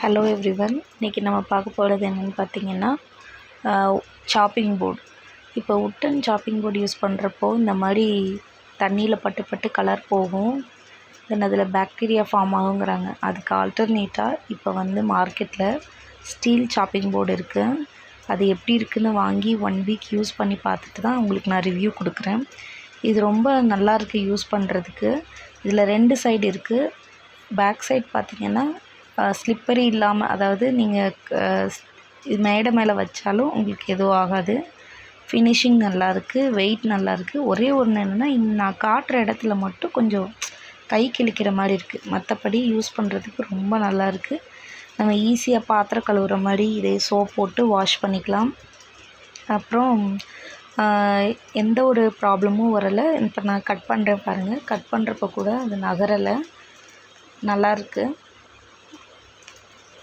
Hello everyone, இன்றைக்கி நம்ம பார்க்க போகிறது என்னென்னு பார்த்தீங்கன்னா சாப்பிங் போர்டு. இப்போ உட்டன் சாப்பிங் போர்டு யூஸ் பண்ணுறப்போ இந்த மாதிரி தண்ணியில் பட்டு கலர் போகும், தென் அதில் பாக்டீரியா ஃபார்ம் ஆகுங்கிறாங்க. அதுக்கு ஆல்டர்னேட்டாக இப்போ வந்து மார்க்கெட்டில் ஸ்டீல் சாப்பிங் போர்டு இருக்குது. அது எப்படி இருக்குதுன்னு வாங்கி 1 வீக் யூஸ் பண்ணி பார்த்துட்டு தான் உங்களுக்கு நான் ரிவ்யூ கொடுக்குறேன். இது ரொம்ப நல்லாயிருக்கு யூஸ் பண்ணுறதுக்கு. இதில் 2 சைடு இருக்குது. பேக் சைடு பார்த்திங்கன்னா ஸ்லிப்பரி இல்லாமல், அதாவது நீங்கள் மேடை மேலே வச்சாலும் உங்களுக்கு எதுவும் ஆகாது. ஃபினிஷிங் நல்லாயிருக்கு, வெயிட் நல்லாயிருக்கு. ஒரே ஒன்று என்னென்னா, நான் காட்டுற இடத்துல மட்டும் கொஞ்சம் கை கிழிக்கிற மாதிரி இருக்குது. மற்றபடி யூஸ் பண்ணுறதுக்கு ரொம்ப நல்லாயிருக்கு. நம்ம ஈஸியாக பாத்திரம் கழுவுற மாதிரி இதே சோப் போட்டு வாஷ் பண்ணிக்கலாம். அப்புறம் எந்த ஒரு ப்ராப்ளமும் வரலை. இப்போ நான் கட் பண்ணுறேன் பாருங்கள், கட் பண்ணுறப்ப கூட அது நகரலை, நல்லாயிருக்கு.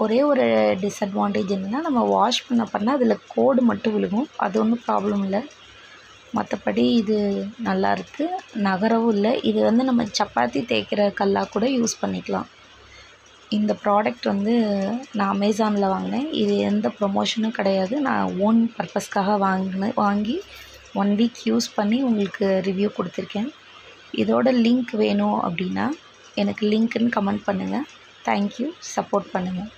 ஒரே ஒரு டிஸ்அட்வான்டேஜ் என்னென்னா, நம்ம வாஷ் பண்ண அதில் கோடு மட்டும் விழுகும். அது ஒன்றும் ப்ராப்ளம் இல்லை. மற்றபடி இது நல்லாயிருக்கு, நகரவும் இல்லை. இது வந்து நம்ம சப்பாத்தி தேய்க்கிற கல்லாக கூட யூஸ் பண்ணிக்கலாம். இந்த ப்ராடக்ட் வந்து நான் அமேசானில் வாங்கினேன். இது எந்த ப்ரொமோஷனும் கிடையாது. நான் ஓன் பர்பஸ்க்காக வாங்கி 1 வீக் யூஸ் பண்ணி உங்களுக்கு ரிவ்யூ கொடுத்துருக்கேன். இதோட லிங்க் வேணும் அப்படின்னா எனக்கு லிங்க்குன்னு கமெண்ட் பண்ணுங்கள். தேங்க்யூ, சப்போர்ட் பண்ணுங்கள்.